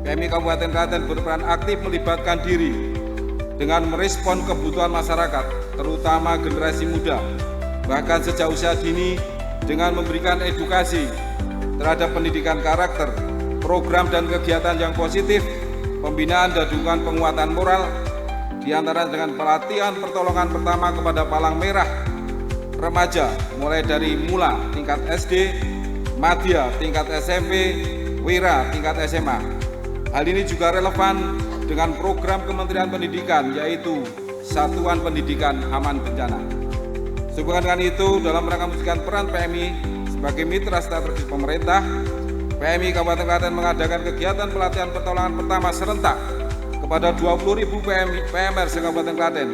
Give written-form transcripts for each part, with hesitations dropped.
PMI Kabupaten Klaten berperan aktif melibatkan diri dengan merespon kebutuhan masyarakat, terutama generasi muda, bahkan sejak usia dini dengan memberikan edukasi terhadap pendidikan karakter, program dan kegiatan yang positif, pembinaan dan dukungan penguatan moral, diantara dengan pelatihan pertolongan pertama kepada palang merah remaja mulai dari mula tingkat SD, madya tingkat SMP, wira tingkat SMA. Hal ini juga relevan dengan program Kementerian Pendidikan, yaitu Satuan Pendidikan Aman Bencana. Sehubungan dengan itu, dalam rangka mewujudkan peran PMI sebagai mitra strategis pemerintah, PMI Kabupaten Klaten mengadakan kegiatan pelatihan pertolongan pertama serentak kepada 20.000 PMR se-Kabupaten Klaten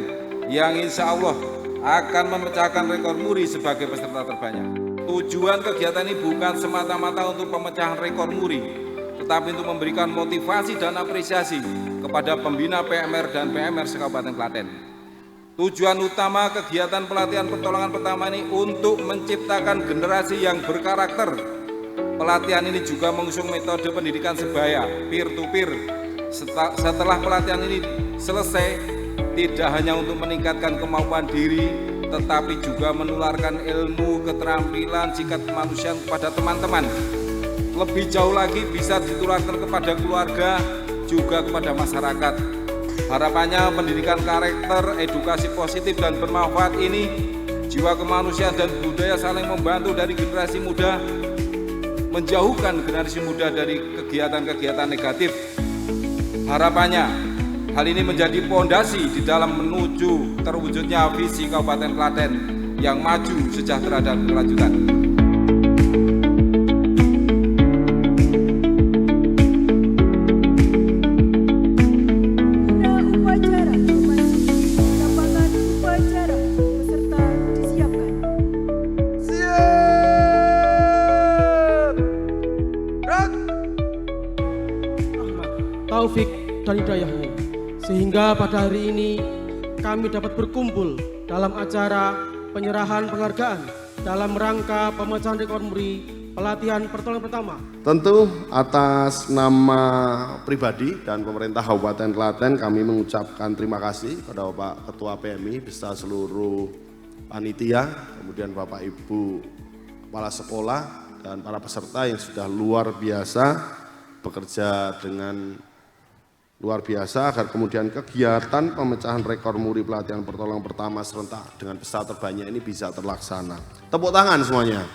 yang insya Allah akan memecahkan rekor muri sebagai peserta terbanyak. Tujuan kegiatan ini bukan semata-mata untuk pemecahan rekor muri, tetapi untuk memberikan motivasi dan apresiasi kepada pembina PMR dan PMR se-Kabupaten Klaten. Tujuan utama kegiatan pelatihan pertolongan pertama ini untuk menciptakan generasi yang berkarakter. Pelatihan ini juga mengusung metode pendidikan sebaya, peer-to-peer. Setelah pelatihan ini selesai, tidak hanya untuk meningkatkan kemampuan diri, tetapi juga menularkan ilmu, keterampilan, sikap kemanusiaan kepada teman-teman. Lebih jauh lagi bisa ditularkan kepada keluarga, juga kepada masyarakat. Harapannya pendidikan karakter, edukasi positif dan bermanfaat ini, jiwa kemanusiaan dan budaya saling membantu dari generasi muda, menjauhkan generasi muda dari kegiatan-kegiatan negatif. Harapannya hal ini menjadi pondasi di dalam menuju terwujudnya visi Kabupaten Klaten yang maju, sejahtera dan berkelanjutan. Taufik dan hidayahmu, sehingga pada hari ini kami dapat berkumpul dalam acara penyerahan penghargaan dalam rangka pemecahan rekor muri pelatihan pertolongan pertama. Tentu atas nama pribadi dan pemerintah Kabupaten Klaten kami mengucapkan terima kasih kepada Bapak Ketua PMI beserta seluruh panitia, kemudian Bapak Ibu Kepala Sekolah dan para peserta yang sudah luar biasa bekerja dengan luar biasa agar kemudian kegiatan pemecahan rekor muri pelatihan pertolongan pertama serentak dengan peserta terbanyak ini bisa terlaksana. Tepuk tangan semuanya.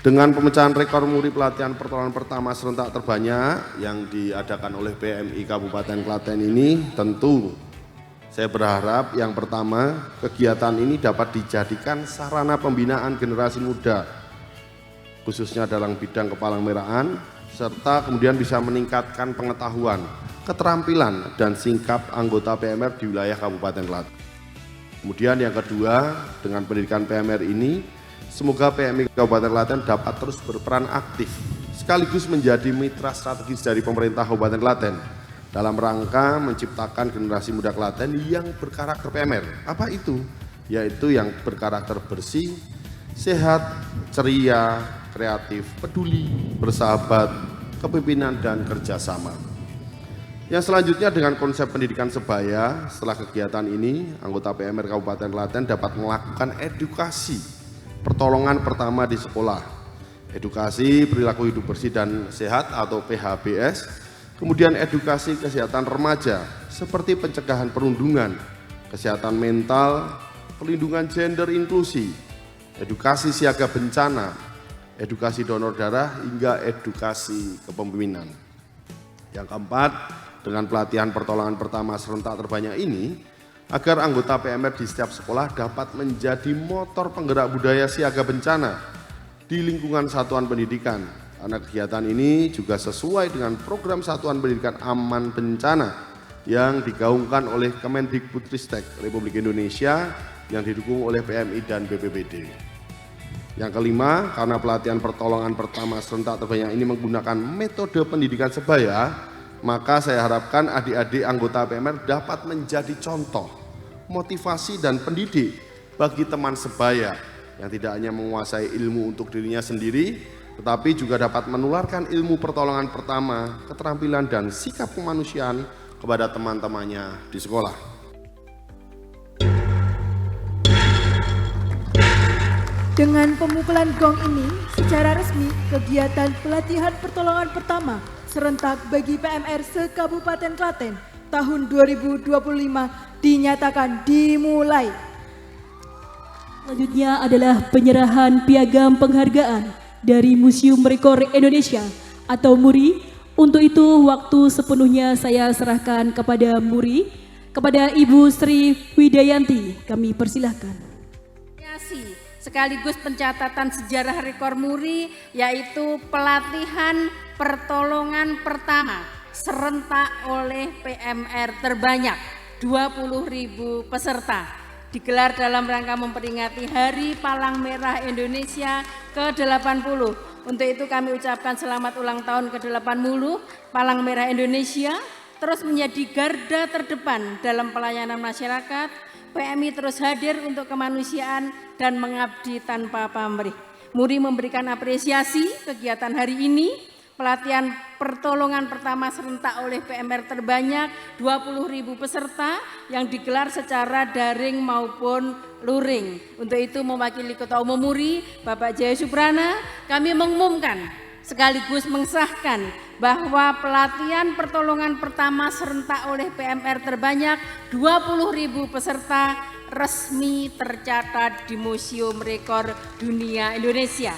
Dengan pemecahan rekor muri pelatihan pertolongan pertama serentak terbanyak yang diadakan oleh PMI Kabupaten Klaten ini, tentu saya berharap yang pertama kegiatan ini dapat dijadikan sarana pembinaan generasi muda, khususnya dalam bidang kepalang-merahan, serta kemudian bisa meningkatkan pengetahuan, keterampilan, dan sikap anggota PMR di wilayah Kabupaten Klaten. Kemudian yang kedua, dengan pendidikan PMR ini, semoga PMI Kabupaten Klaten dapat terus berperan aktif, sekaligus menjadi mitra strategis dari pemerintah Kabupaten Klaten, dalam rangka menciptakan generasi muda Klaten yang berkarakter PMR. Apa itu? Yaitu yang berkarakter bersih, sehat, ceria, kreatif, peduli, bersahabat, kepemimpinan, dan kerjasama. Yang selanjutnya dengan konsep pendidikan sebaya, setelah kegiatan ini, anggota PMR Kabupaten Klaten dapat melakukan edukasi pertolongan pertama di sekolah, edukasi perilaku hidup bersih dan sehat atau PHBS, kemudian edukasi kesehatan remaja seperti pencegahan perundungan, kesehatan mental, perlindungan gender inklusi, edukasi siaga bencana, edukasi donor darah, hingga edukasi kepemimpinan. Yang keempat, dengan pelatihan pertolongan pertama serentak terbanyak ini, agar anggota PMR di setiap sekolah dapat menjadi motor penggerak budaya siaga bencana di lingkungan satuan pendidikan. Karena kegiatan ini juga sesuai dengan program Satuan Pendidikan Aman Bencana yang digaungkan oleh Kemendikbudristek Republik Indonesia yang didukung oleh PMI dan BPBD. Yang kelima, karena pelatihan pertolongan pertama serentak terbanyak ini menggunakan metode pendidikan sebaya, maka saya harapkan adik-adik anggota PMR dapat menjadi contoh, motivasi dan pendidik bagi teman sebaya yang tidak hanya menguasai ilmu untuk dirinya sendiri, tetapi juga dapat menularkan ilmu pertolongan pertama, keterampilan dan sikap kemanusiaan kepada teman-temannya di sekolah. Dengan pemukulan gong ini, secara resmi kegiatan pelatihan pertolongan pertama serentak bagi PMR se-Kabupaten Klaten tahun 2025 dinyatakan dimulai. Selanjutnya adalah penyerahan piagam penghargaan dari Museum Rekor Indonesia atau MURI. Untuk itu waktu sepenuhnya saya serahkan kepada MURI, kepada Ibu Sri Widayanti. Kami persilahkan. Sekaligus pencatatan sejarah rekor MURI, yaitu pelatihan pertolongan pertama serentak oleh PMR terbanyak 20.000 peserta, digelar dalam rangka memperingati Hari Palang Merah Indonesia ke-80. Untuk itu kami ucapkan selamat ulang tahun ke-80 Palang Merah Indonesia, terus menjadi garda terdepan dalam pelayanan masyarakat. PMI terus hadir untuk kemanusiaan dan mengabdi tanpa pamrih. MURI memberikan apresiasi kegiatan hari ini, pelatihan pertolongan pertama serentak oleh PMR terbanyak 20.000 peserta yang digelar secara daring maupun luring. Untuk itu mewakili Ketua Umum MURI, Bapak Jaya Suprana, kami mengumumkan sekaligus mengesahkan bahwa pelatihan pertolongan pertama serentak oleh PMR terbanyak 20.000 peserta resmi tercatat di Museum Rekor Dunia Indonesia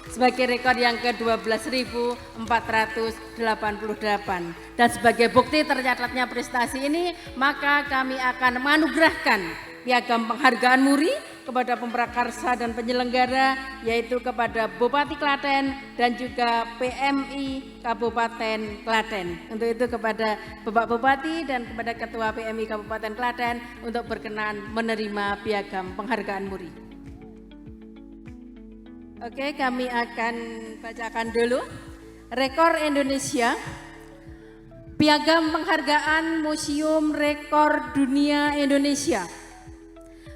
sebagai rekor yang ke-12.488. Dan sebagai bukti tercatatnya prestasi ini, maka kami akan menganugerahkan piagam penghargaan MURI kepada pemprakarsa dan penyelenggara, yaitu kepada Bupati Klaten dan juga PMI Kabupaten Klaten. Untuk itu kepada Bapak Bupati dan kepada Ketua PMI Kabupaten Klaten untuk berkenan menerima piagam penghargaan MURI. Oke, kami akan bacakan dulu rekor Indonesia, piagam penghargaan Museum Rekor Dunia Indonesia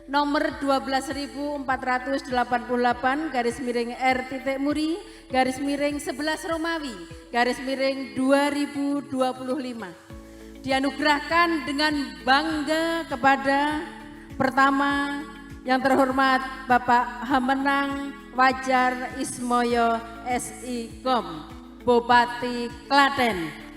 nomor 12.488 garis miring R.MURI garis miring 11 Romawi garis miring 2025 dianugerahkan dengan bangga kepada pertama yang terhormat Bapak Hamenang Wajar Ismoyo SI.Com, Bupati Klaten.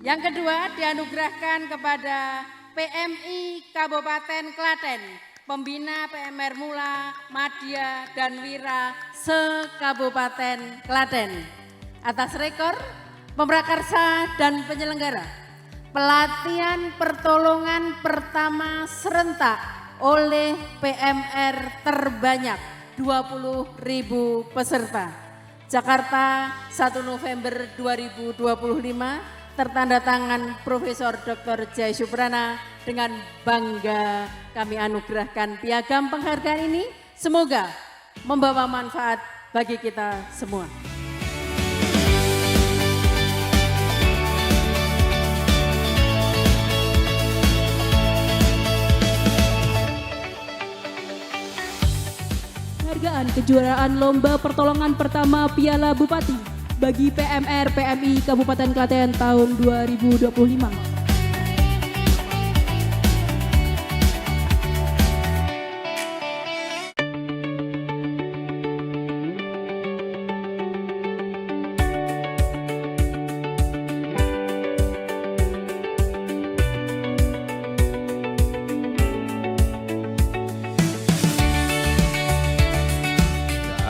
Yang kedua dianugerahkan kepada PMI Kabupaten Klaten, pembina PMR Mula, Madya, dan Wira se-Kabupaten Klaten. Atas rekor, pemprakarsa dan penyelenggara, pelatihan pertolongan pertama serentak oleh PMR terbanyak 20.000 peserta. Jakarta 1 November 2025. Tertanda tangan Profesor Dr. Jaya Suprana. Dengan bangga kami anugerahkan piagam penghargaan ini. Semoga membawa manfaat bagi kita semua. Penghargaan kejuaraan lomba pertolongan pertama Piala Bupati bagi PMR PMI Kabupaten Klaten tahun 2025.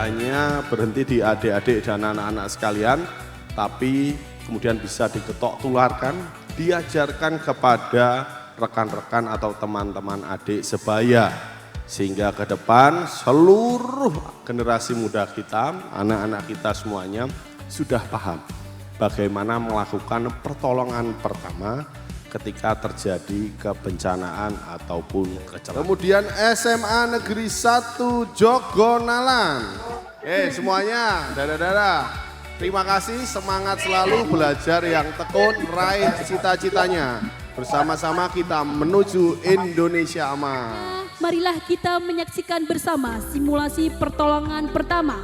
Hanya berhenti di adik-adik dan anak-anak sekalian, tapi kemudian bisa diketok tularkan, diajarkan kepada rekan-rekan atau teman-teman adik sebaya. Sehingga ke depan seluruh generasi muda kita, anak-anak kita semuanya sudah paham bagaimana melakukan pertolongan pertama ketika terjadi kebencanaan ataupun kecelakaan. Kemudian SMA Negeri 1 Jogonalan. Semuanya, dadah-dadah. Terima kasih, semangat selalu belajar yang tekun, raih cita-citanya. Bersama-sama kita menuju Indonesia Emas. marilah kita menyaksikan bersama simulasi pertolongan pertama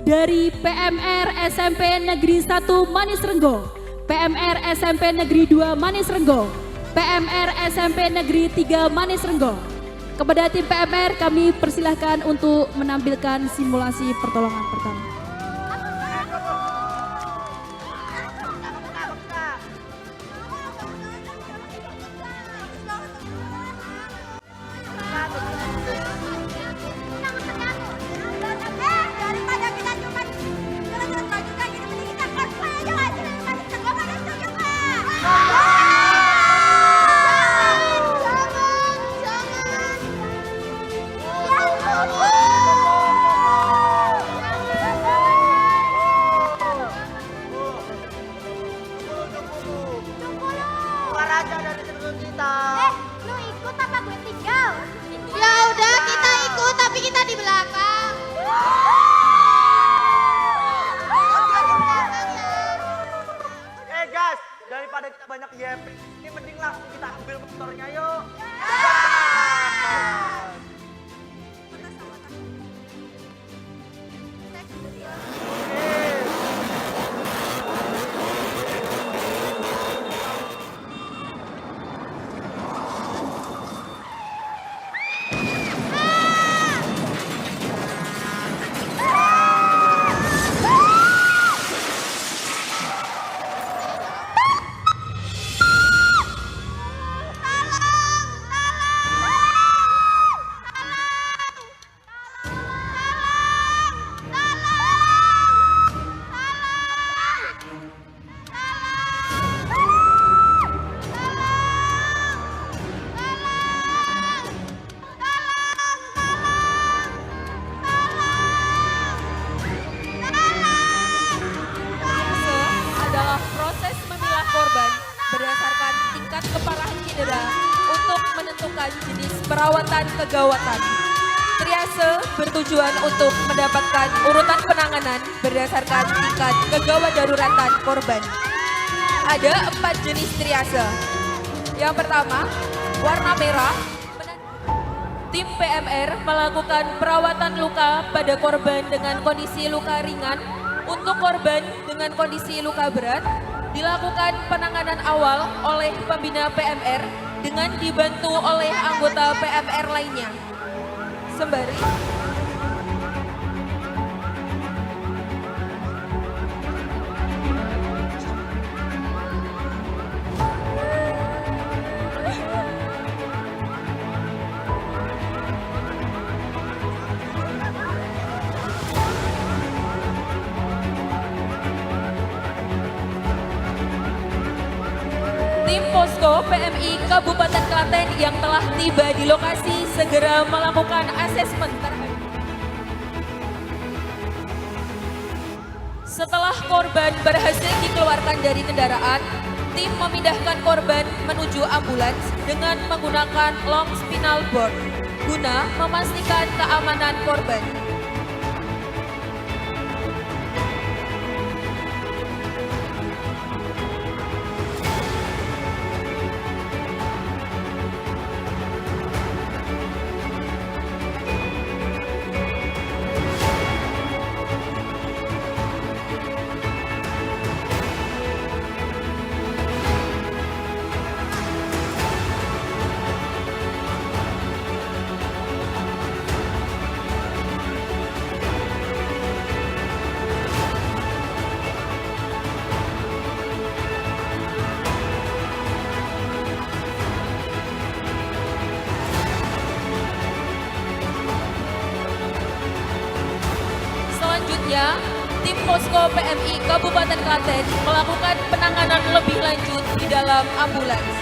dari PMR SMP Negeri 1 Manis Renggo, PMR SMP Negeri 2 Manis Renggo, PMR SMP Negeri 3 Manis Renggo. Kepada tim PMR kami persilahkan untuk menampilkan simulasi pertolongan pertama. Lu ikut apa gue tinggal? Ya udah kita ikut tapi kita di belakang. Guys, daripada kita banyak yapping, ini mending langsung kita ambil motornya yuk. berdasarkan tingkat keparahan cedera untuk menentukan jenis perawatan kegawatan. Triase bertujuan untuk mendapatkan urutan penanganan berdasarkan tingkat kegawat daruratan korban. Ada 4 jenis triase. Yang pertama, warna merah. Tim PMR melakukan perawatan luka pada korban dengan kondisi luka ringan. Untuk korban dengan kondisi luka berat, dilakukan penanganan awal oleh pembina PMR dengan dibantu oleh anggota PMR lainnya. Sembari tim Posko PMI Kabupaten Klaten yang telah tiba di lokasi segera melakukan asesmen terhadap. Setelah korban berhasil dikeluarkan dari kendaraan, tim memindahkan korban menuju ambulans dengan menggunakan long spinal board guna memastikan keamanan korban. Selanjutnya, tim Posko PMI Kabupaten Klaten melakukan penanganan lebih lanjut di dalam ambulans.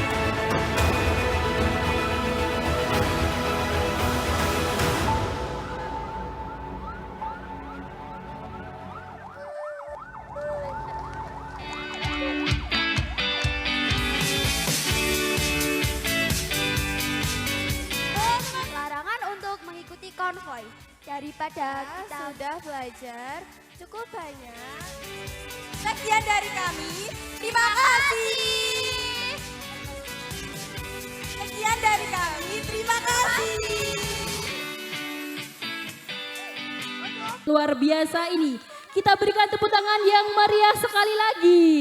Larangan untuk mengikuti konvoi. Daripada kita sudah belajar cukup banyak. Sekian dari kami. Terima kasih. Sekian dari kami. Terima kasih. luar biasa ini. Kita berikan tepuk tangan yang meriah sekali lagi.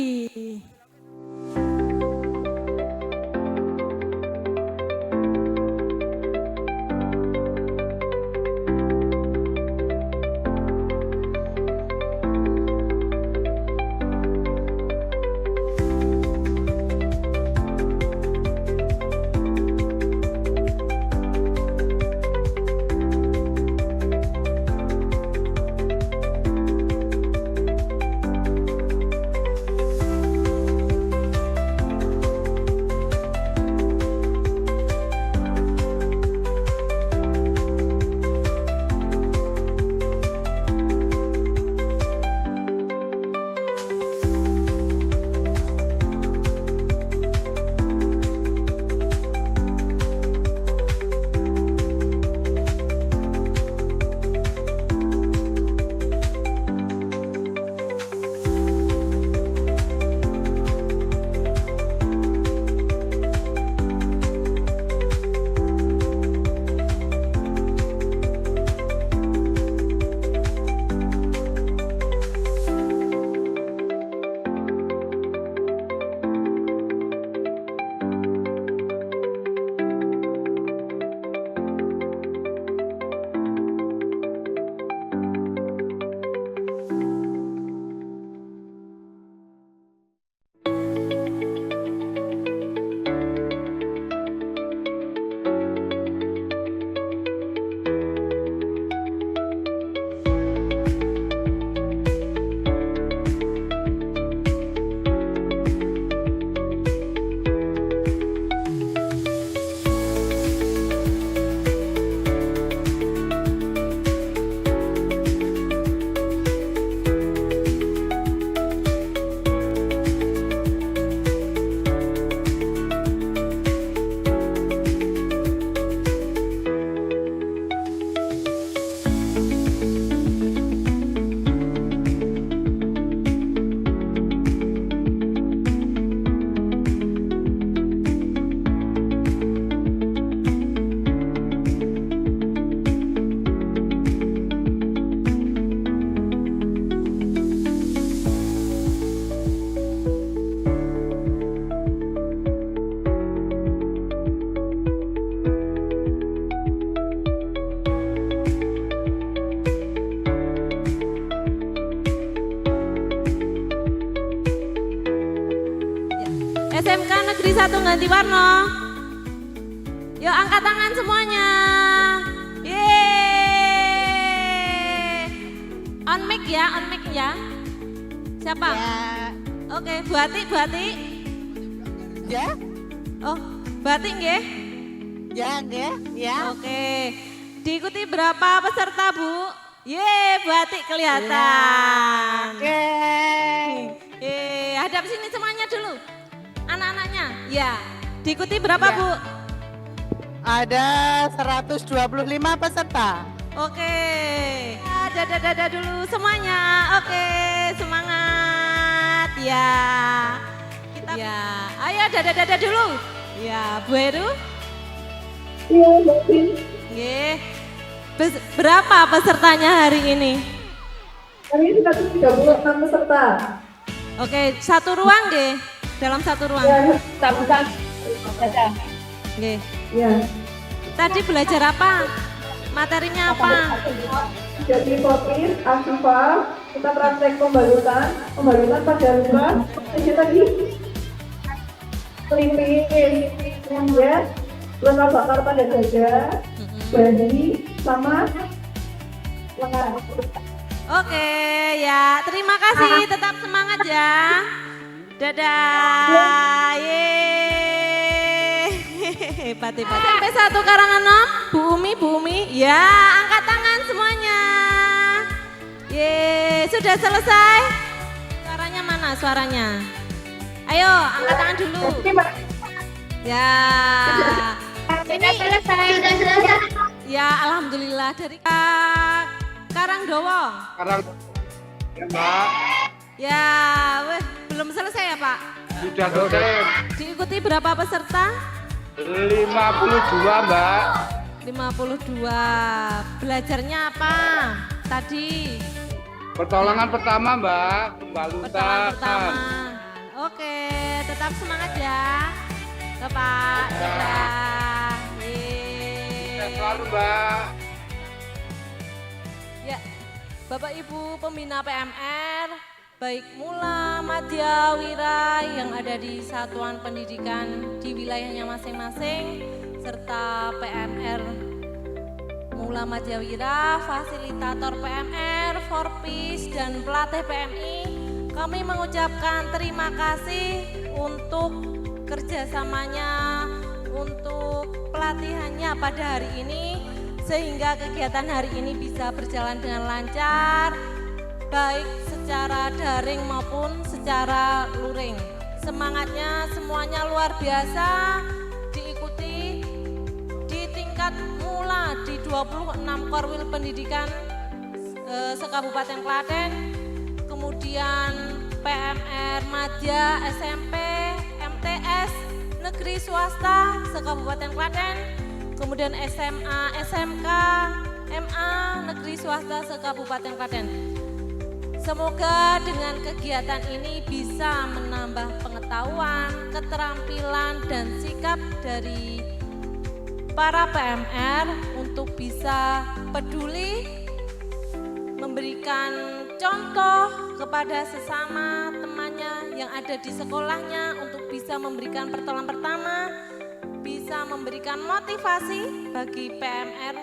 SMK Negeri 1 Ganti Warno. Yuk angkat tangan semuanya. Yeay. On mic ya. Siapa? Ya. Oke, Bu Ati. Ya. Oh, Bu Ati nggih? Ya, nggih. Ya. Oke. Diikuti berapa peserta, Bu? Bu Ati kelihatan. Oke. Hadap sini semuanya dulu. Anak-anaknya, ya. Diikuti berapa, Ya. Bu? Ada 125 peserta. Oke. Dada dulu semuanya. Oke, semangat. Ya. Kita ayo dada dulu. Ya, Bu Heru. Iya, Nggih. Berapa pesertanya hari ini? Hari ini 136 peserta. Oke, satu ruang nggih. Dalam satu ruang. Ya, tak bisa. Nggih. Ya. Tadi belajar apa? Materinya apa? Jadi fotis, asfal, kita praktek pembalutan pada luka. Ini tadi pelipis, kemudian luka bakar pada dada, bayi, sama lengan. Oke, ya. Terima kasih. Tetap semangat ya. Dadah. Hebat. SMP 1 Karanganom, Bu Umi. Ya, angkat tangan semuanya. Sudah selesai? Suaranya mana suaranya? Ayo, angkat tangan dulu. Ya. Sudah selesai. Ya, alhamdulillah dari Karangdowo. Mbak. Ya, belum selesai ya, Pak? Sudah selesai. Diikuti berapa peserta? 52, Mbak. 52. Belajarnya apa? tadi? Pertolongan pertama, Mbak. Pertolongan pertama. Oke, tetap semangat ya. Bapak. Dadah. Selalu, Mbak. Ya, Bapak Ibu pembina PMR, baik Mula, Madya, Wira yang ada di satuan pendidikan di wilayahnya masing-masing, serta PMR Mula Madya Wira, fasilitator PMR, Forpis, dan pelatih PMI, kami mengucapkan terima kasih untuk kerjasamanya, untuk pelatihannya pada hari ini, sehingga kegiatan hari ini bisa berjalan dengan lancar, baik secara daring maupun secara luring. Semangatnya semuanya luar biasa, diikuti di tingkat mula di 26 Korwil Pendidikan se-Kabupaten Klaten, kemudian PMR Madya, SMP, MTS, negeri swasta se-Kabupaten Klaten, kemudian SMA, SMK, MA, negeri swasta se-Kabupaten Klaten. Semoga dengan kegiatan ini bisa menambah pengetahuan, keterampilan, dan sikap dari para PMR untuk bisa peduli, memberikan contoh kepada sesama temannya yang ada di sekolahnya untuk bisa memberikan pertolongan pertama, bisa memberikan motivasi bagi PMR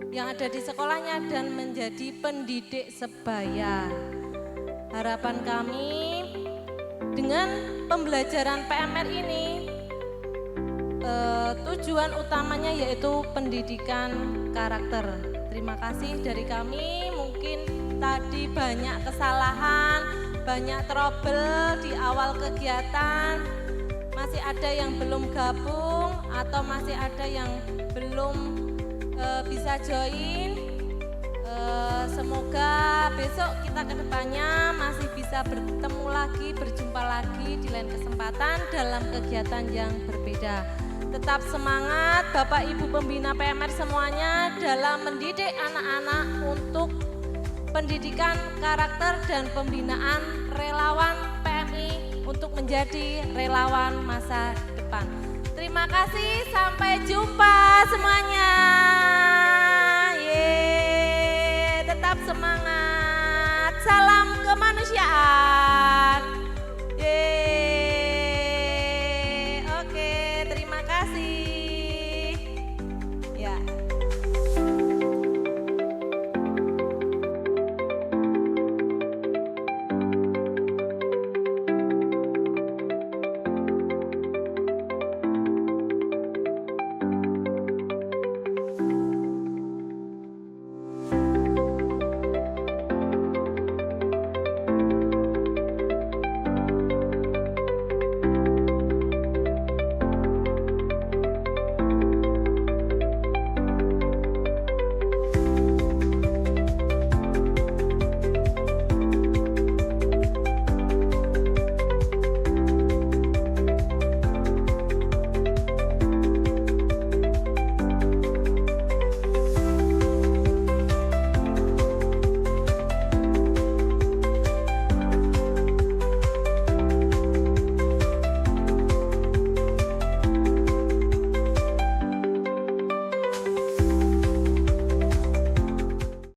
yang ada di sekolahnya dan menjadi pendidik sebaya. Harapan kami dengan pembelajaran PMR ini tujuan utamanya yaitu pendidikan karakter. Terima kasih dari kami. Mungkin tadi banyak kesalahan, banyak trouble di awal kegiatan, masih ada yang belum gabung atau masih ada yang belum bisa join. Semoga besok kita kedepannya masih bisa bertemu lagi, berjumpa lagi di lain kesempatan dalam kegiatan yang berbeda. Tetap semangat Bapak Ibu pembina PMR semuanya dalam mendidik anak-anak untuk pendidikan karakter dan pembinaan relawan PMI untuk menjadi relawan masa depan. Terima kasih, sampai jumpa semuanya. Tetap semangat. Salam kemanusiaan.